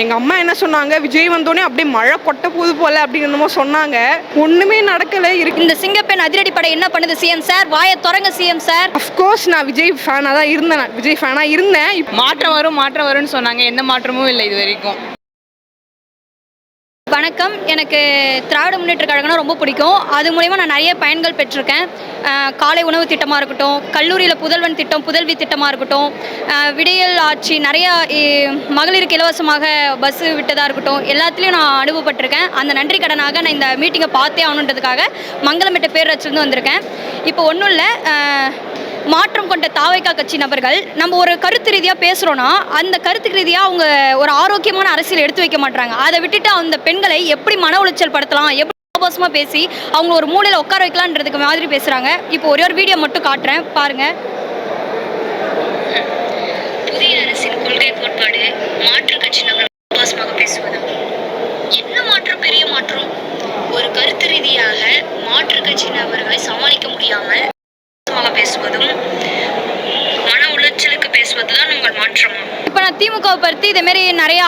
எங்கள் அம்மா என்ன சொன்னாங்க, விஜய் வந்தோடனே அப்படியே மழை கொட்ட போது போல அப்படின்னு என்னமோ சொன்னாங்க. ஒன்றுமே நடக்கலை. இந்த சிங்கப்பெண் அதிரடி படை என்ன பண்ணுது சிஎம் சார்? வாயை திறங்க சிஎம் சார். அஃப்கோர்ஸ் நான் விஜய் ஃபேனாக தான் இருந்தேன். விஜய் ஃபேனாக இருந்தேன். மாற்றம் வரும்னு சொன்னாங்க. எந்த மாற்றமும் இல்லை இது வரைக்கும். வணக்கம். எனக்கு திராவிட முன்னேற்ற கழகம்னா ரொம்ப பிடிக்கும். அது மூலமா நான் நிறைய பயன்கள் பெற்றிருக்கேன். காலை உணவு திட்டமாக இருக்கட்டும், கல்லூரியில் புதல்வன் திட்டம், புதல்வி திட்டமாக இருக்கட்டும், விடியல் ஆட்சி, நிறையா மகளிருக்கு இலவசமாக பஸ்ஸு விட்டதாக இருக்கட்டும், எல்லாத்துலேயும் நான் அனுபவப்பட்டிருக்கேன். அந்த நன்றி கடனாக நான் இந்த மீட்டிங்கை பார்த்தே ஆகணுன்றதுக்காக மங்களமிட்ட பேரரசுலேருந்து வந்திருக்கேன். இப்போ ஒன்றும் இல்லை, மாற்றம் கொண்ட தாவைக்கா கட்சி நபர்கள் நம்ம ஒரு கருத்து ரீதியாக பேசுகிறோன்னா அந்த கருத்து ரீதியாக அவங்க ஒரு ஆரோக்கியமான அரசியல் எடுத்து வைக்க மாட்டாங்க. அதை விட்டுட்டு அந்த பெண்களை எப்படி மன உளைச்சல் படுத்தலாம், எப்படி ஆபாசமாக பேசி அவங்க ஒரு மூலையில் உட்கார வைக்கலான்றதுக்கு மாதிரி பேசுகிறாங்க. இப்போ ஒரே ஒரு வீடியோ மட்டும் காட்டுறேன், பாருங்கள். புதிய அரசின் கொள்கை கோட்பாடு மாற்று கட்சி நபர்கள் ஆபாசமாக பேசுவது என்ன மாற்றம்? பெரிய மாற்றம். ஒரு கருத்து ரீதியாக மாற்று கட்சி நபர்களை சமாளிக்க முடியாமல் பேசுவதும் மன உளைச்சலுக்கு பேசுவதுதான் உங்கள் மாற்றமா? இப்போ நான் திமுகவை பற்றி இதேமாரி நிறைய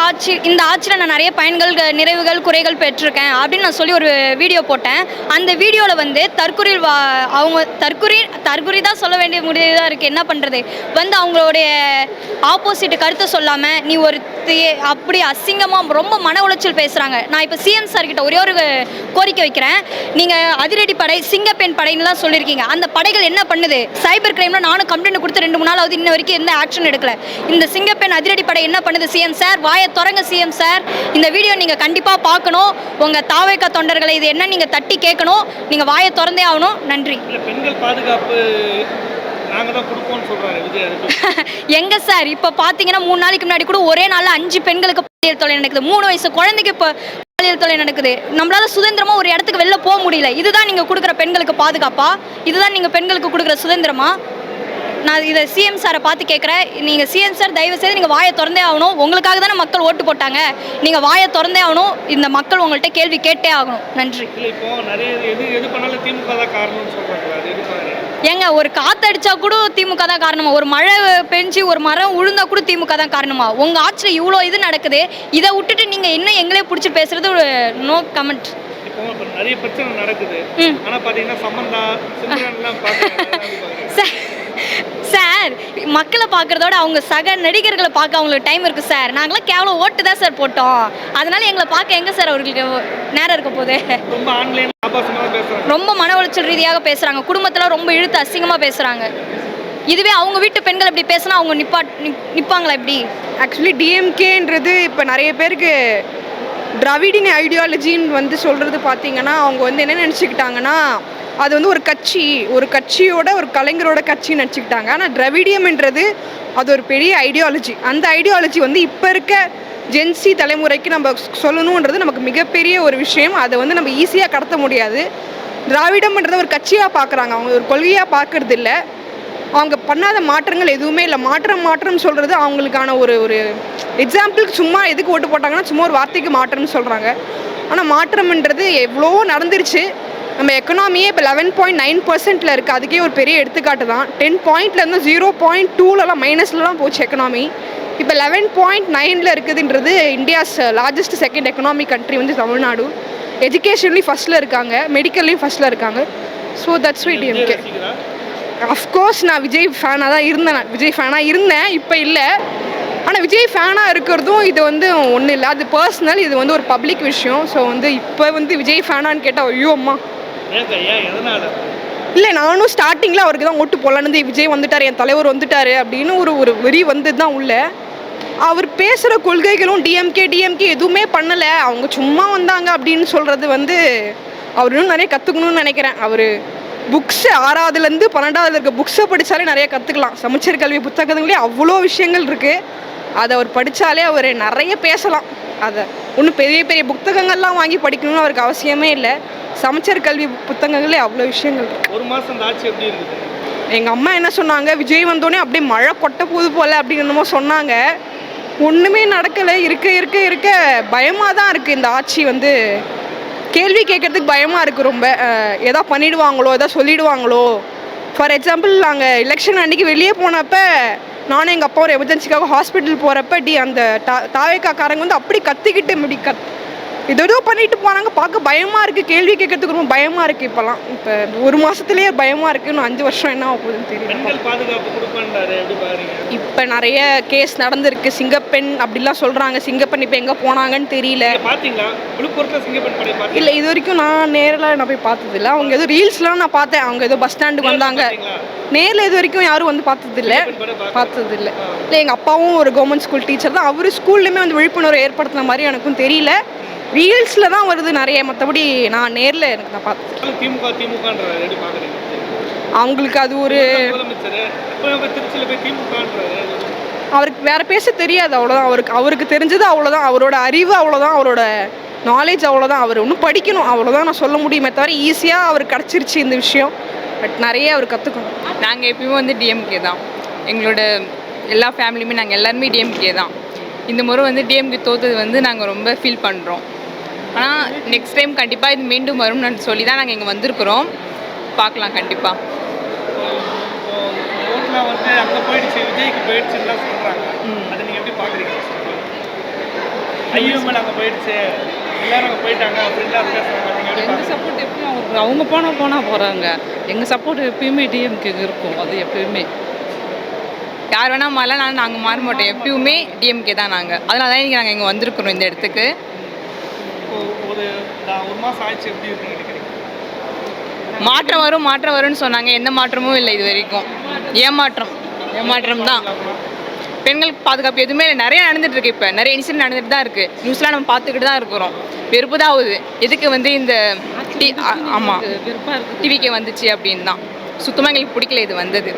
இந்த ஆட்சியில் நான் நிறைய பயன்கள், நிறைவுகள், குறைகள் பெற்றிருக்கேன் அப்படின்னு நான் சொல்லி ஒரு வீடியோ போட்டேன். அந்த வீடியோவில் வந்து அவங்க தற்குறி தான் சொல்ல வேண்டிய முடிவுதான் இருக்குது. என்ன பண்ணுறது, அவங்களுடைய ஆப்போசிட் கருத்தை சொல்லாமல் நீ ஒரு அப்படி அசிங்கமாக ரொம்ப மன உளைச்சல் பேசுகிறாங்க. நான் இப்போ சிஎம் சார் கிட்ட ஒரே ஒரு கோரிக்கை வைக்கிறேன். நீங்கள் அதிரடி படை, சிங்கப்பெண் படைன்னு தான் சொல்லியிருக்கீங்க. அந்த படைகள் என்ன பண்ணுது? சைபர் கிரைமில் நானும் கம்ப்ளைண்ட் கொடுத்து 2-3 நாள் ஆகுது, இன்ன வரைக்கும் எந்த ஆக்ஷன் எடுக்கல. இந்த சிங்கப்பெண் அதிரடி படை என்ன பண்ணுது சிஎம் சார்? வாயை திறங்க சிஎம் சார். இந்த வீடியோ நீங்கள் கண்டிப்பாக பார்க்கணும். உங்கள் தாவேக்கா தொண்டர்களை இது என்ன நீங்கள் தட்டி கேட்கணும். நீங்கள் வாயை திறந்தே ஆகணும். நன்றி. பெண்கள் பாதுகாப்பு எங்க சார் இப்போ பார்த்தீங்கன்னா 3 நாளைக்கு முன்னாடி கூட ஒரே நாளில் 5 பெண்களுக்கு பாலியல் தொல்லை நடக்குது. 3 வயசு குழந்தைக்கு இப்போ பாலியல் தொல்லை நடக்குது. நம்மளால சுதந்திரமா ஒரு இடத்துக்கு வெளில போக முடியல. இதுதான் நீங்கள் கொடுக்குற பெண்களுக்கு பாதுகாப்பா? இதுதான் நீங்கள் பெண்களுக்கு கொடுக்குற சுதந்திரமா? நான் இதை சிஎம் சாரை பார்த்து கேட்குறேன். நீங்கள் சிஎம் சார் தயவு செய்து நீங்கள் வாயை திறந்தே ஆகணும். உங்களுக்காக தானே மக்கள் ஓட்டு போட்டாங்க. நீங்கள் வாயை திறந்தே ஆகணும். இந்த மக்கள் உங்கள்கிட்ட கேள்வி கேட்டே ஆகணும். நன்றி. ஏங்க, ஒரு காற்றடிச்சா கூட திமுக தான் காரணமா? ஒரு மழை பெஞ்சு ஒரு மரம் உழுந்தா கூட திமுக தான் காரணமா? உங்கள் ஆட்சியில் இவ்வளோ இது நடக்குது. இதை விட்டுட்டு நீங்கள் இன்னும் எங்களே பிடிச்சி பேசுறது ஒரு நோ கமெண்ட். நிறைய பிரச்சனை நடக்குது. ஆனால் பார்த்தீங்கன்னா சம்பந்தா சார், மக்களை பார்க்குறதோட அவங்க சக நடிகர்களை பார்க்க அவங்களுக்கு டைம் இருக்குது சார். நாங்களாம் கேவலம் ஓட்டு தான் சார் போட்டோம். அதனால எங்களை பார்க்க எங்கே சார் அவர்களுக்கு நேரம் இருக்க போது? ரொம்ப மன உளைச்சல் ரீதியாக பேசுகிறாங்க. குடும்பத்தில் ரொம்ப இழுத்து அசிங்கமாக பேசுகிறாங்க. இதுவே அவங்க வீட்டு பெண்கள் இப்படி பேசினா அவங்க நிற்பாங்களா இப்படி? ஆக்சுவலி டிஎம்கேன்றது இப்போ நிறைய பேருக்கு திராவிடின் ஐடியாலஜின்னு வந்து சொல்கிறது பார்த்தீங்கன்னா அவங்க வந்து என்ன நினச்சிக்கிட்டாங்கன்னா அது வந்து ஒரு கட்சியோட ஒரு கலைஞரோட கட்சின்னு நினச்சிக்கிட்டாங்க. ஆனால் திராவிடியம்ன்றது அது ஒரு பெரிய ஐடியாலஜி. அந்த ஐடியாலஜி வந்து இப்போ இருக்க ஜென்சி தலைமுறைக்கு நம்ம சொல்லணுன்றது நமக்கு மிகப்பெரிய ஒரு விஷயம். அதை வந்து நம்ம ஈஸியாக கடத்த முடியாது. திராவிடம்ன்றதை ஒரு கட்சியாக பார்க்குறாங்க, அவங்க ஒரு கொள்கையாக பார்க்கறது இல்லை. அவங்க பண்ணாத மாற்றங்கள் எதுவுமே இல்லை. மாற்றம் சொல்கிறது அவங்களுக்கான ஒரு எக்ஸாம்பிளுக்கு சும்மா எதுக்கு ஓட்டு போட்டாங்கன்னா சும்மா ஒரு வார்த்தைக்கு மாற்றம்னு சொல்கிறாங்க. ஆனால் மாற்றம்ன்றது எவ்வளோ நடந்துருச்சு. நம்ம எக்கனாமியே இப்போ 11.9% இருக்குது. அதுக்கே ஒரு பெரிய எடுத்துக்காட்டு தான். 10 பாயிண்ட்லேருந்து 0.2லலாம் மைனஸ்லலாம் போச்சு எக்கனாமி. இப்போ 11.9 இருக்குதுன்றது India's largest second economic country வந்து தமிழ்நாடு. எஜுகேஷன்லேயும் ஃபஸ்ட்டில் இருக்காங்க, மெடிக்கல்லையும் ஃபஸ்ட்டில் இருக்காங்க. So that's why DMK. Of course நான் விஜய் ஃபேனாக தான் இருந்தேன். இப்போ இல்லை. ஆனால் விஜய் ஃபேனாக இருக்கிறதும் இது வந்து ஒன்றும் இல்லை, அது பர்சனல். இது வந்து ஒரு பப்ளிக் விஷயம். ஸோ வந்து இப்போ வந்து விஜய் ஃபேனான்னு கேட்டால் ஐயோ அம்மா இல்லை. நானும் ஸ்டார்டிங்கில் அவருக்கு தான் ஓட்டு போடலான்னு, விஜய் வந்துட்டார், என் தலைவர் வந்துட்டார் அப்படின்னு ஒரு வெறி வந்து தான் உள்ள. அவர் பேசுகிற கொள்கைகளும் டிஎம்கே எதுவுமே பண்ணலை. அவங்க சும்மா வந்தாங்க அப்படின்னு சொல்கிறது வந்து அவர் இன்னும் நிறைய கற்றுக்கணும்னு நினைக்கிறேன். அவர் புக்ஸு 6ஆவதுலேருந்து 12ஆவது இருக்க புக்ஸை படித்தாலே நிறைய கற்றுக்கலாம். சமச்சீர் கல்வி புத்தகங்களே அவ்வளோ விஷயங்கள் இருக்குது. அதை அவர் படித்தாலே அவர் நிறைய பேசலாம். அதை இன்னும் பெரிய புத்தகங்கள்லாம் வாங்கி படிக்கணும்னு அவருக்கு அவசியமே இல்லை. சமச்சீர் கல்வி புத்தகங்களே அவ்வளோ விஷயங்கள் இருக்குது. ஒரு மாதம் அந்த ஆட்சி எப்படி இருக்குது? எங்கள் அம்மா என்ன சொன்னாங்க, விஜய் வந்தோடனே அப்படியே மழை கொட்ட போது போல் அப்படின்னு என்னமோ சொன்னாங்க. ஒன்றுமே நடக்கலை. இருக்க பயமாக தான் இருக்குது. இந்த ஆட்சி வந்து கேள்வி கேட்குறதுக்கு பயமாக இருக்குது ரொம்ப. எதா பண்ணிடுவாங்களோ, எதா சொல்லிடுவாங்களோ. ஃபார் எக்ஸாம்பிள் நாங்கள் எலெக்ஷன் அன்றைக்கி வெளியே போனப்போ நானும் எங்கள் அப்பா ஒரு எமர்ஜென்சிக்காக ஹாஸ்பிட்டல் போகிறப்ப அந்த தாவேக்காரங்க வந்து அப்படி கத்திக்கிட்டு ஏதோ பண்ணிட்டு போனாங்க. பார்க்க பயமாக இருக்குது, கேள்வி கேட்கறதுக்கு ரொம்ப பயமாக இருக்குது. இப்போலாம் இப்போ 1 மாதத்துலேயே பயமாக இருக்குது. இன்னும் 5 வருஷம் என்ன ஆகுதுன்னு தெரியல. பெண்கள் பாதுகாப்பு கொடுப்பேன்றாரு, எப்படி பாருங்க? இப்போ நிறைய கேஸ் நடந்திருக்கு. சிங்கப்பெண் அப்படிலாம் சொல்கிறாங்க. சிங்கப்பெண் இப்போ எங்கே போனாங்கன்னு தெரியல. பார்த்தீங்களா விழுப்புரத்தில் சிங்கப்பெண் படை பார்த்தீங்களா? இல்லை, இது வரைக்கும் நான் நேரில் போய் பார்த்ததில்ல. அவங்க ஏதோ ரீல்ஸ்லாம் நான் பார்த்தேன். அவங்க ஏதோ பஸ் ஸ்டாண்டுக்கு வந்தாங்க. நேரில் இது வரைக்கும் யாரும் வந்து பார்த்ததில்ல. இல்லை, எங்கள் அப்பாவும் ஒரு கவர்மெண்ட் ஸ்கூல் டீச்சர் தான். அவர் ஸ்கூல்லையுமே வந்து விழிப்புணர்வு ஏற்படுத்தின மாதிரி எனக்கும் தெரியல. ரீல்ஸில் தான் வருது நிறைய. மற்றபடி நான் நேரில் எனக்கு நான் பார்த்தேன். திமுகன்றாரு, எப்படி பார்க்குறீங்க? அவங்களுக்கு அது ஒரு திருச்சியில் போய் திமுகன்றாரு. அவருக்கு வேற பேச தெரியாது, அவ்வளோதான். அவருக்கு தெரிஞ்சது அவ்வளோதான். அவரோட அறிவு அவ்வளோதான், அவரோட நாலேஜ் அவ்வளோதான். அவர் இன்னும் படிக்கணும், அவ்வளோதான் நான் சொல்ல முடியுமே தவிர ஈஸியாக அவருக்கு கிடச்சிருச்சு இந்த விஷயம். பட் நிறைய அவர் கற்றுக்கணும். நாங்கள் எப்பயுமே வந்து டிஎம்கே தான். எங்களோட எல்லா ஃபேமிலியுமே நாங்கள் எல்லாருமே டிஎம்கே தான். இந்த முறை வந்து டிஎம்கே தோற்றது வந்து நாங்கள் ரொம்ப ஃபீல் பண்ணுறோம். ஆனால் நெக்ஸ்ட் டைம் கண்டிப்பாக இது மீண்டும் வரும்னு சொல்லி தான் நாங்கள் இங்கே வந்திருக்கிறோம். பார்க்கலாம் கண்டிப்பாக. ஓட்டில் வந்து அங்கே போயிடுச்சு, விஜய்க்கு போயிடுச்சுலாம் சொல்கிறாங்க. அதை நீங்கள் எப்படி பார்க்குறீங்க? ஐயோ அங்கே போயிடுச்சு, எல்லாரும் அங்கே போயிட்டாங்க அப்படின்லாம் பேசுகிறாங்க. எங்கள் சப்போர்ட் எப்பயும் அவங்க போனால் போகிறாங்க. எங்கள் சப்போர்ட் எப்பயுமே டிஎம்கே இருக்கும். அது எப்பயுமே யார் வேணால் மாறலாம், நாங்கள் மாற மாட்டோம். எப்பயுமே டிஎம்கே தான் நாங்கள். அதனால தான் இன்றைக்கி நாங்கள் இங்கே வந்திருக்கிறோம் இந்த இடத்துக்கு. ஒரு 1 மாதம் ஆயிடுச்சு, எப்படி இருக்குன்னு நினைக்கிறீங்க? மாற்றம் வரும்னு சொன்னாங்க. எந்த மாற்றமும் இல்லை இது வரைக்கும். ஏமாற்றம் தான். பெண்கள் பாதுகாப்பு எதுவுமே இல்லை. நிறைய நடந்துட்டு இருக்கு. இப்போ நிறைய இன்சிடென்ட் நடந்துட்டு தான் இருக்குது. நியூஸ்லாம் நம்ம பார்த்துக்கிட்டு தான் இருக்கிறோம். வெறுப்பு தான் ஆகுது. எதுக்கு வந்து இந்த ஆமாம் டிவிக்கே வந்துச்சு அப்படின்னு தான். சுத்தமாக எங்களுக்கு பிடிக்கல இது வந்தது.